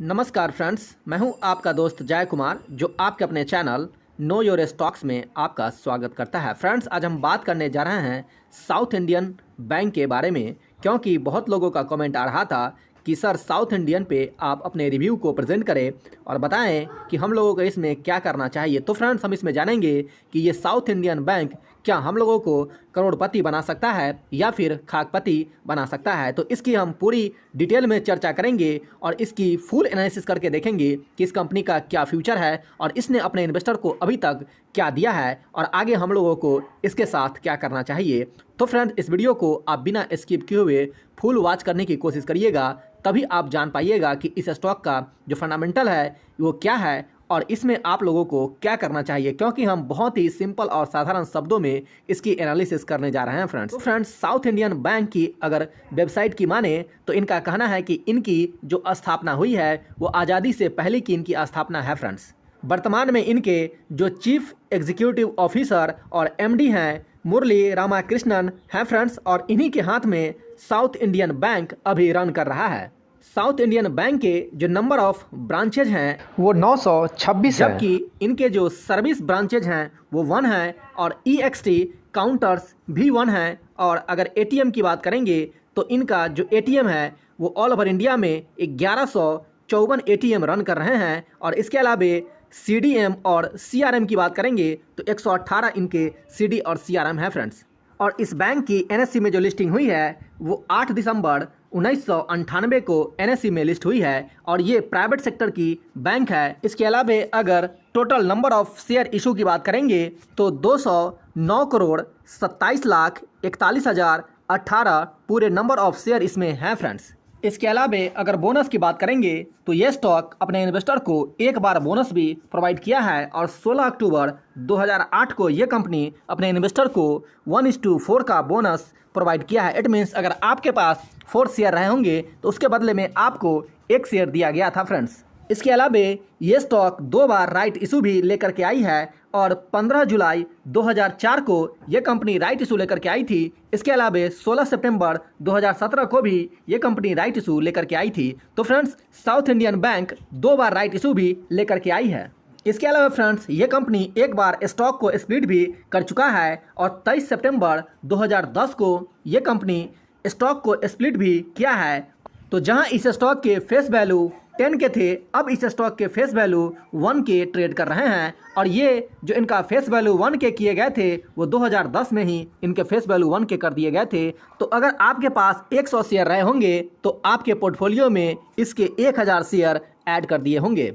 नमस्कार फ्रेंड्स, मैं हूं आपका दोस्त जय कुमार जो आपके अपने चैनल नो योर स्टॉक्स में आपका स्वागत करता है। फ्रेंड्स, आज हम बात करने जा रहे हैं साउथ इंडियन बैंक के बारे में, क्योंकि बहुत लोगों का कमेंट आ रहा था कि सर साउथ इंडियन पे आप अपने रिव्यू को प्रेजेंट करें और बताएं कि हम लोगों को इसमें क्या करना चाहिए। तो फ्रेंड्स, हम इसमें जानेंगे कि ये साउथ इंडियन बैंक क्या हम लोगों को करोड़पति बना सकता है या फिर खाकपति बना सकता है। तो इसकी हम पूरी डिटेल में चर्चा करेंगे और इसकी फुल एनालिसिस करके देखेंगे कि इस कंपनी का क्या फ्यूचर है और इसने अपने इन्वेस्टर को अभी तक क्या दिया है और आगे हम लोगों को इसके साथ क्या करना चाहिए। तो फ्रेंड्स, इस वीडियो को आप बिना स्किप किए हुए फुल वॉच करने की कोशिश करिएगा, तभी आप जान पाइएगा कि इस स्टॉक का जो फंडामेंटल है वो क्या है और इसमें आप लोगों को क्या करना चाहिए, क्योंकि हम बहुत ही सिंपल और साधारण शब्दों में इसकी एनालिसिस करने जा रहे हैं। फ्रेंड्स, साउथ इंडियन बैंक की अगर वेबसाइट की माने तो इनका कहना है कि इनकी जो स्थापना हुई है वो आज़ादी से पहले की इनकी स्थापना है। फ्रेंड्स, वर्तमान में इनके जो चीफ एग्जीक्यूटिव ऑफिसर और एमडी हैं मुरली रामाकृष्णन हैं। फ्रेंड्स, और इन्हीं के हाथ में साउथ इंडियन बैंक अभी रन कर रहा है। साउथ इंडियन बैंक के जो नंबर ऑफ ब्रांचेज हैं वो 926 है, जबकि इनके जो सर्विस ब्रांचेज हैं वो 1 है और EXT काउंटर्स भी 1 है। और अगर ATM की बात करेंगे तो इनका जो ATM है वो ऑल ओवर इंडिया में 1154 ATM रन कर रहे हैं। और इसके अलावा CDM और CRM की बात करेंगे तो 118 इनके CD और CRM है। फ्रेंड्स, और इस बैंक की NSE में जो लिस्टिंग हुई है वो 8 दिसंबर 1998 को NSE में लिस्ट हुई है और ये प्राइवेट सेक्टर की बैंक है। इसके अलावा अगर total number of share issue की बात करेंगे तो 209 करोड़ 27 लाख 41 हज़ार 18 पूरे नंबर ऑफ शेयर इसमें हैं। फ्रेंड्स, इसके अलावा अगर बोनस की बात करेंगे तो ये स्टॉक अपने इन्वेस्टर को एक बार बोनस भी प्रोवाइड किया है और 16 अक्टूबर 2008 को ये कंपनी अपने इन्वेस्टर को 1:4 का बोनस प्रोवाइड किया है। इट मीन्स अगर आपके पास 4 शेयर रहे होंगे तो उसके बदले में आपको 1 शेयर दिया गया था। फ्रेंड्स, इसके अलावा ये स्टॉक 2 बार राइट इशू भी लेकर के आई है और 15 जुलाई 2004 को ये कंपनी राइट इशू लेकर के आई थी। इसके अलावा 16 सितंबर 2017 को भी ये कंपनी राइट इशू लेकर के आई थी। तो फ्रेंड्स, साउथ इंडियन बैंक 2 बार राइट इशू भी लेकर के आई है। इसके अलावा फ्रेंड्स, ये कंपनी एक बार स्टॉक को स्प्लिट भी कर चुका है और 23 सितंबर 2010 को ये कंपनी स्टॉक को स्प्लिट भी किया है। तो जहां इस स्टॉक के फेस वैल्यू 10 के थे, अब इस स्टॉक के फेस वैल्यू 1 के ट्रेड कर रहे हैं। और ये जो इनका फेस वैल्यू 1 के किए गए थे वो 2010 में ही इनके फेस वैल्यू 1 के कर दिए गए थे। तो अगर आपके पास 100 शेयर रहे होंगे तो आपके पोर्टफोलियो में इसके 1000 शेयर ऐड कर दिए होंगे।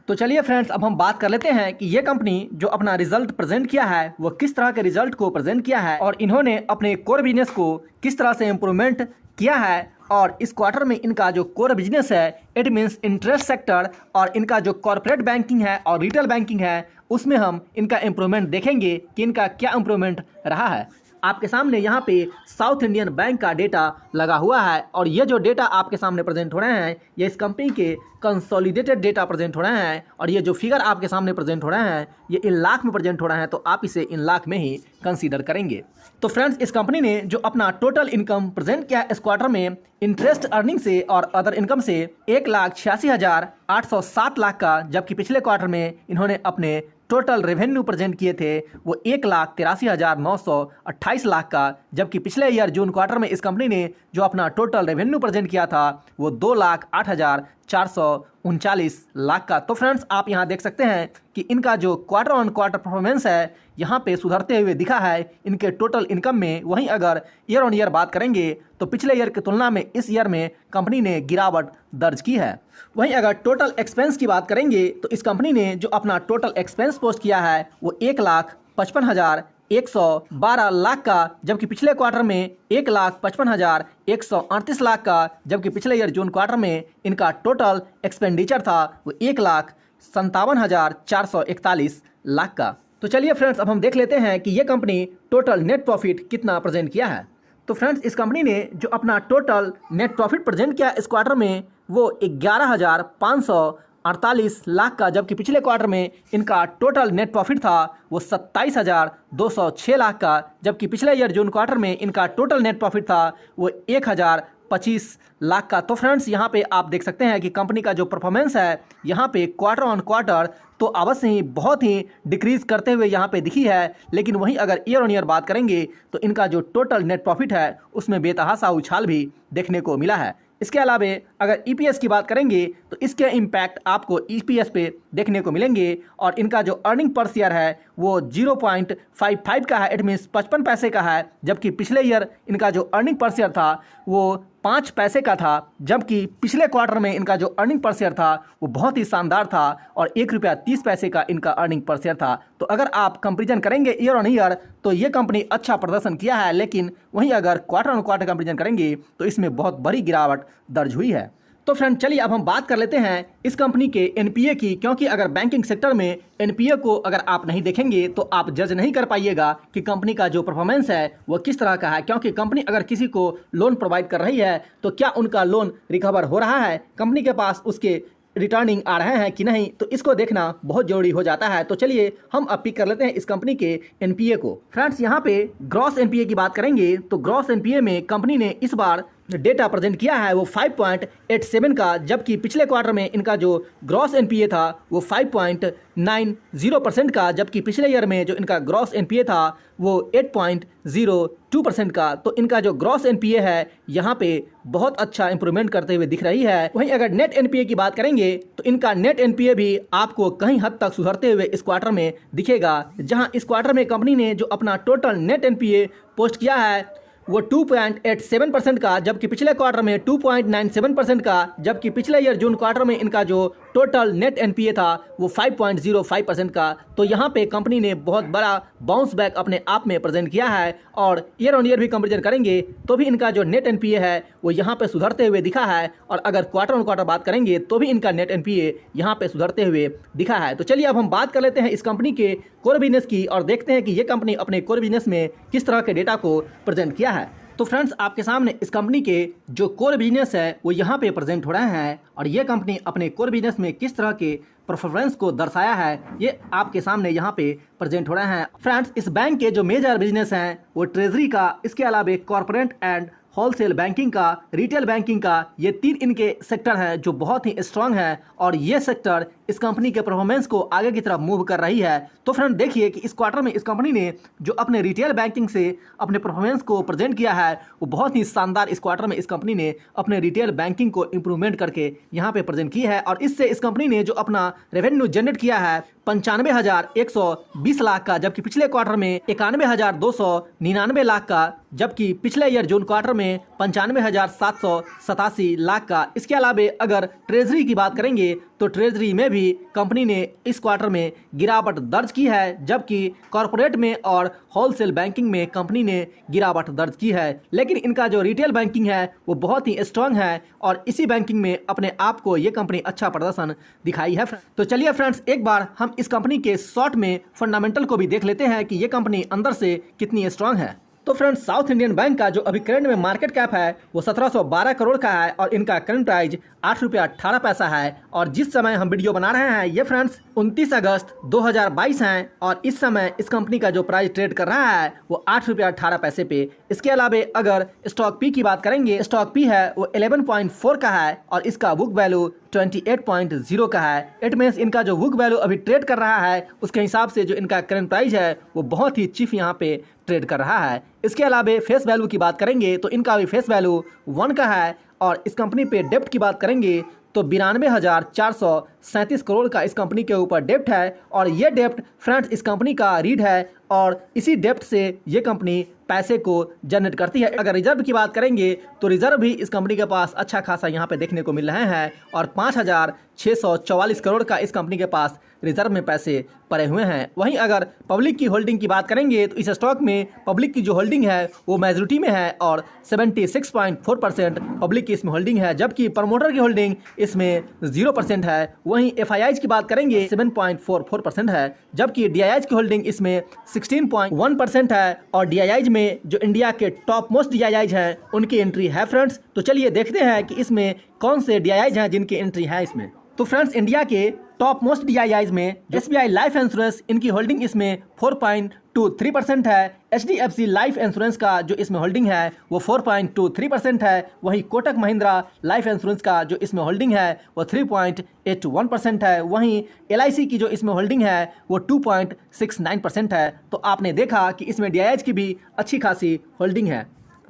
तो चलिए फ्रेंड्स, अब हम बात कर लेते हैं कि ये कंपनी जो अपना रिजल्ट प्रेजेंट किया है वो किस तरह के रिजल्ट को प्रेजेंट किया है और इन्होंने अपने कोर बिजनेस को किस तरह से इम्प्रूवमेंट किया है। और इस क्वार्टर में इनका जो कोर बिजनेस है इट मीन्स इंटरेस्ट सेक्टर और इनका जो कॉर्पोरेट बैंकिंग है और रिटेल बैंकिंग है उसमें हम इनका इम्प्रूवमेंट देखेंगे कि इनका क्या इम्प्रूवमेंट रहा है। आपके सामने यहाँ पे साउथ इंडियन बैंक का डेटा लगा हुआ है और ये जो डेटा आपके सामने प्रेजेंट हो रहे हैं ये इस कंपनी के कंसोलिडेटेड डेटा प्रेजेंट हो रहे हैं और ये जो फिगर आपके सामने प्रेजेंट हो रहे हैं ये इन लाख में प्रेजेंट हो रहे हैं, तो आप इसे इन लाख में ही कंसीडर करेंगे। तो फ्रेंड्स, इस कंपनी ने जो अपना टोटल इनकम प्रेजेंट किया इस क्वार्टर में इंटरेस्ट अर्निंग से और अदर इनकम से 1,86,807 लाख का, जबकि पिछले क्वार्टर में इन्होंने अपने टोटल रेवेन्यू प्रेजेंट किए थे वो 1,83,928 लाख का, जबकि पिछले ईयर जून क्वार्टर में इस कंपनी ने जो अपना टोटल रेवेन्यू प्रेजेंट किया था वो 2,08,439 लाख का। तो फ्रेंड्स, आप यहाँ देख सकते हैं कि इनका जो क्वार्टर ऑन क्वार्टर परफॉर्मेंस है यहाँ पे सुधरते हुए दिखा है इनके टोटल इनकम में। वहीं अगर ईयर ऑन ईयर बात करेंगे तो पिछले ईयर की तुलना में इस ईयर में कंपनी ने गिरावट दर्ज की है। वहीं अगर टोटल एक्सपेंस की बात करेंगे तो इस कंपनी ने जो अपना टोटल एक्सपेंस पोस्ट किया है वो 1,55,112 लाख का, जबकि पिछले क्वार्टर में 1,55,138 लाख का, जबकि पिछले ईयर जून क्वार्टर में इनका टोटल एक्सपेंडिचर था वो 1,57,441 लाख का। तो चलिए फ्रेंड्स, अब हम देख लेते हैं कि ये कंपनी टोटल नेट प्रॉफिट कितना प्रेजेंट किया है। तो फ्रेंड्स, इस कंपनी ने जो अपना टोटल नेट प्रॉफिट प्रेजेंट किया इस क्वार्टर में वो 11,548 लाख का, जबकि पिछले क्वार्टर में इनका टोटल नेट प्रॉफिट था वो 27,206 लाख का, जबकि पिछले ईयर जून क्वार्टर में इनका टोटल नेट प्रॉफिट था वो 1,000 25 लाख का। तो फ्रेंड्स यहाँ पे आप देख सकते हैं कि कंपनी का जो परफॉर्मेंस है यहाँ पे क्वार्टर ऑन क्वार्टर तो अवश्य ही बहुत ही डिक्रीज करते हुए यहाँ पे दिखी है, लेकिन वहीं अगर ईयर ऑन ईयर बात करेंगे तो इनका जो टोटल नेट प्रॉफिट है उसमें बेतहाशा उछाल भी देखने को मिला है। इसके अलावा अगर ईपीएस की बात करेंगे तो इसके इम्पैक्ट आपको ईपीएस पे देखने को मिलेंगे और इनका जो अर्निंग पर शेयर है वो 0.55 का है, इट मीन्स 55 पैसे का है, जबकि पिछले ईयर इनका जो अर्निंग पर शेयर था वो 5 पैसे का था, जबकि पिछले क्वार्टर में इनका जो अर्निंग पर शेयर था वो बहुत ही शानदार था और 1 रुपया 30 पैसे का इनका अर्निंग पर शेयर था। तो अगर आप कंपेरिजन करेंगे ईयर ऑन ईयर तो ये कंपनी अच्छा प्रदर्शन किया है, लेकिन वहीं अगर क्वार्टर ऑन क्वार्टर कंपेरिजन करेंगे तो इसमें बहुत बड़ी गिरावट दर्ज हुई है। तो फ्रेंड चलिए अब हम बात कर लेते हैं इस कंपनी के एनपीए की, क्योंकि अगर बैंकिंग सेक्टर में एनपीए को अगर आप नहीं देखेंगे तो आप जज नहीं कर पाइएगा कि कंपनी का जो परफॉर्मेंस है वो किस तरह का है। क्योंकि कंपनी अगर किसी को लोन प्रोवाइड कर रही है तो क्या उनका लोन रिकवर हो रहा है, कंपनी के पास उसके रिटर्निंग आ रहे हैं कि नहीं, तो इसको देखना बहुत जरूरी हो जाता है। तो चलिए हम अब पिक कर लेते हैं इस कंपनी के एनपीए को। फ्रेंड्स यहाँ पे ग्रॉस एनपीए की बात करेंगे तो ग्रॉस एनपीए में कंपनी ने इस बार डेटा प्रेजेंट किया है वो 5.87 का, जबकि पिछले क्वार्टर में इनका जो ग्रॉस एनपीए था वो 5.90% का, जबकि पिछले ईयर में जो इनका ग्रॉस एनपीए था वो 8.02% का। तो इनका जो ग्रॉस एनपीए है यहाँ पे बहुत अच्छा इंप्रूवमेंट करते हुए दिख रही है। वहीं अगर नेट एनपीए की बात करेंगे तो इनका नेट एनपीए भी आपको कहीं हद तक सुधरते हुए इस क्वार्टर में दिखेगा, जहां इस क्वार्टर में कंपनी ने जो अपना टोटल नेट एनपीए पोस्ट किया है वो 2.87% का, जबकि पिछले क्वार्टर में 2.97% का, जबकि पिछले ईयर जून क्वार्टर में इनका जो टोटल नेट एनपीए था वो 5.05% का। तो यहाँ पे कंपनी ने बहुत बड़ा बाउंस बैक अपने आप में प्रेजेंट किया है और ईयर ऑन ईयर भी कंपेरिजन करेंगे तो भी इनका जो नेट एनपीए है वो यहाँ पे सुधरते हुए दिखा है, और अगर क्वार्टर ऑन क्वार्टर बात करेंगे तो भी इनका नेट एनपीए यहाँ पे सुधरते हुए दिखा है। तो चलिए अब हम बात कर लेते हैं इस कंपनी के कोर बिजनेस की और देखते हैं कि ये कंपनी अपने कोर बिजनेस में किस तरह के डेटा को प्रेजेंट किया है। तो फ्रेंड्स आपके सामने इस कंपनी के जो कोर बिजनेस है वो यहाँ पे प्रेजेंट हो रहे हैं और ये कंपनी अपने कोर बिजनेस में किस तरह के परफॉर्मेंस को दर्शाया है ये आपके सामने यहाँ पे प्रेजेंट हो रहे हैं। फ्रेंड्स इस बैंक के जो मेजर बिजनेस हैं वो ट्रेजरी का, इसके अलावा कॉर्पोरेट एंड होलसेल बैंकिंग का, रिटेल बैंकिंग का, ये 3 इनके सेक्टर हैं जो बहुत ही स्ट्रांग है और ये सेक्टर इस कंपनी के परफॉर्मेंस को आगे की तरफ मूव कर रही है। तो फ्रेंड देखिए कि इस क्वार्टर में इस कंपनी ने जो अपने रिटेल बैंकिंग से अपने परफॉर्मेंस को प्रेजेंट किया है वो बहुत ही शानदार इस क्वार्टर में इस कंपनी ने अपने रिटेल बैंकिंग को इंप्रूवमेंट करके यहाँ पे प्रेजेंट की है, और इससे इस कंपनी ने जो अपना रेवेन्यू जनरेट किया है 95,120 लाख का, जबकि पिछले क्वार्टर में 91,299 लाख का, जबकि पिछले ईयर जून क्वार्टर में 95,787 लाख का। इसके अलावा अगर ट्रेजरी की बात करेंगे तो ट्रेजरी में भी कंपनी ने इस क्वार्टर में गिरावट दर्ज की है, जबकि कॉर्पोरेट में और होलसेल बैंकिंग में कंपनी ने गिरावट दर्ज की है। लेकिन इनका जो रिटेल बैंकिंग है वो बहुत ही स्ट्रांग है और इसी बैंकिंग में अपने आप को ये कंपनी अच्छा प्रदर्शन दिखाई है। तो चलिए फ्रेंड्स एक बार हम इस कंपनी के शॉर्ट में फंडामेंटल को भी देख लेते हैं कि ये कंपनी अंदर से कितनी स्ट्रांग है। तो फ्रेंड्स साउथ इंडियन बैंक का जो अभी करंट में मार्केट कैप है वो 1712 करोड़ का है और इनका करंट प्राइस 8 रुपया 18 पैसा है, और जिस समय हम वीडियो बना रहे हैं ये फ्रेंड्स 29 अगस्त 2022 हैं और इस समय इस कंपनी का जो प्राइस ट्रेड कर रहा है वो 8 रुपया 18 पैसे पे। इसके अलावा अगर स्टॉक पी की बात करेंगे, स्टॉक पी है वो 11.4 का है और इसका बुक वैल्यू 28.0 का है। इट मीन्स इनका जो बुक वैल्यू अभी ट्रेड कर रहा है उसके हिसाब से जो इनका करंट प्राइस है वो बहुत ही चीफ यहाँ पे ट्रेड कर रहा है। इसके अलावा फेस वैल्यू की बात करेंगे तो इनका भी फेस वैल्यू 1 का है, और इस कंपनी पे डेप्ट की बात करेंगे तो 92,437 करोड़ का इस कंपनी के ऊपर डेप्ट है, और ये डेप्ट फ्रेंड्स इस कंपनी का रीड है और इसी डेप्ट से ये कंपनी पैसे को जनरेट करती है। अगर रिजर्व की बात करेंगे तो रिजर्व भी इस कंपनी के पास अच्छा खासा यहाँ पे देखने को मिल रहे हैं और 5,644 करोड़ का इस कंपनी के पास रिजर्व में पैसे पड़े हुए हैं। वहीं अगर पब्लिक की होल्डिंग की बात करेंगे तो इस स्टॉक में पब्लिक की जो होल्डिंग है वो मेजॉरिटी में है और 76.4% पब्लिक की इसमें होल्डिंग है, जबकि प्रमोटर की होल्डिंग इसमें 0% है। वहीं एफआईआईज की बात करेंगे 7.44% है, जबकि डीआईआईज की होल्डिंग इसमें 16.1% है, और डीआईआईज में जो इंडिया के टॉप मोस्ट डीआईआईज हैं उनकी एंट्री है फ्रेंड्स। तो चलिए देखते हैं कि इसमें कौन से डीआईआईज हैं जिनकी एंट्री है इसमें। तो फ्रेंड्स इंडिया के टॉप मोस्ट DIIs में SBI लाइफ इंश्योरेंस, इनकी होल्डिंग इसमें 4.23% है। HDFC लाइफ इंश्योरेंस का जो इसमें होल्डिंग है वो 4.23% है। वहीं कोटक महिंद्रा लाइफ इंश्योरेंस का जो इसमें होल्डिंग है वो 3.81% है। वहीं LIC की जो इसमें होल्डिंग है वो 2.69% है। तो आपने देखा कि इसमें DIIs की भी अच्छी खासी होल्डिंग है।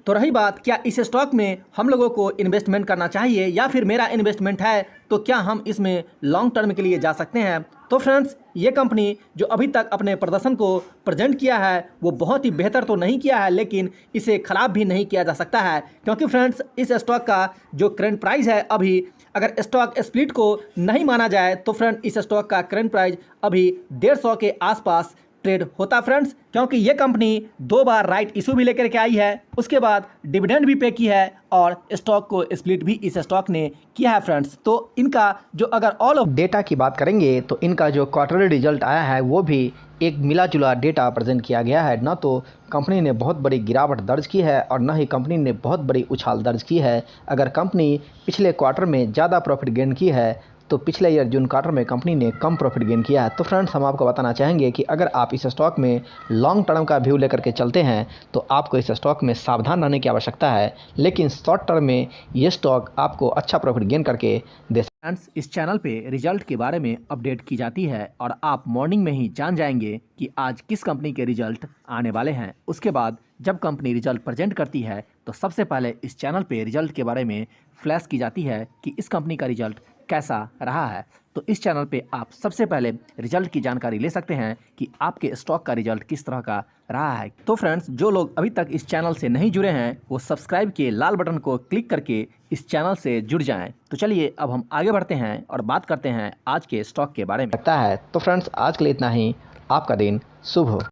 तो रही बात, क्या इस स्टॉक में हम लोगों को इन्वेस्टमेंट करना चाहिए या फिर मेरा इन्वेस्टमेंट है तो क्या हम इसमें लॉन्ग टर्म के लिए जा सकते हैं? तो फ्रेंड्स, ये कंपनी जो अभी तक अपने प्रदर्शन को प्रेजेंट किया है वो बहुत ही बेहतर तो नहीं किया है, लेकिन इसे ख़राब भी नहीं किया जा सकता है, क्योंकि फ्रेंड्स इस स्टॉक का जो करंट प्राइस है अभी, अगर स्टॉक स्प्लिट को नहीं माना जाए तो फ्रेंड इस स्टॉक का करंट प्राइस अभी 150 के आसपास ट्रेड होता फ्रेंड्स, क्योंकि ये कंपनी 2 बार राइट इशू भी लेकर के आई है, उसके बाद डिविडेंड भी पे की है और स्टॉक को स्प्लिट भी इस स्टॉक ने किया है फ्रेंड्स। तो इनका जो अगर ऑल ऑफ डेटा की बात करेंगे तो इनका जो क्वार्टरली रिजल्ट आया है वो भी एक मिला जुला डेटा प्रेजेंट किया गया है। न तो कंपनी ने बहुत बड़ी गिरावट दर्ज की है और न ही कंपनी ने बहुत बड़ी उछाल दर्ज की है। अगर कंपनी पिछले क्वार्टर में ज़्यादा प्रॉफिट गेन की है तो पिछले ईयर जून क्वार्टर में कंपनी ने कम प्रॉफिट गेन किया है। तो फ्रेंड्स, हम आपको बताना चाहेंगे कि अगर आप इस स्टॉक में लॉन्ग टर्म का व्यू लेकर के चलते हैं तो आपको इस स्टॉक में सावधान रहने की आवश्यकता है, लेकिन शॉर्ट टर्म में ये स्टॉक आपको अच्छा प्रॉफिट गेन करके दे। फ्रेंड्स, इस चैनल पे रिजल्ट के बारे में अपडेट की जाती है और आप मॉर्निंग में ही जान जाएंगे कि आज किस कंपनी के रिजल्ट आने वाले हैं। उसके बाद जब कंपनी रिजल्ट प्रेजेंट करती है तो सबसे पहले इस चैनल पे रिजल्ट के बारे में फ्लैश की जाती है कि इस कंपनी का रिजल्ट कैसा रहा है। तो इस चैनल पे आप सबसे पहले रिजल्ट की जानकारी ले सकते हैं कि आपके स्टॉक का रिजल्ट किस तरह का रहा है। तो फ्रेंड्स, जो लोग अभी तक इस चैनल से नहीं जुड़े हैं वो सब्सक्राइब के लाल बटन को क्लिक करके इस चैनल से जुड़ जाएं। तो चलिए अब हम आगे बढ़ते हैं और बात करते हैं आज के स्टॉक के बारे में। लगता है तो फ्रेंड्स, आज के लिए इतना ही। आपका दिन शुभ हो।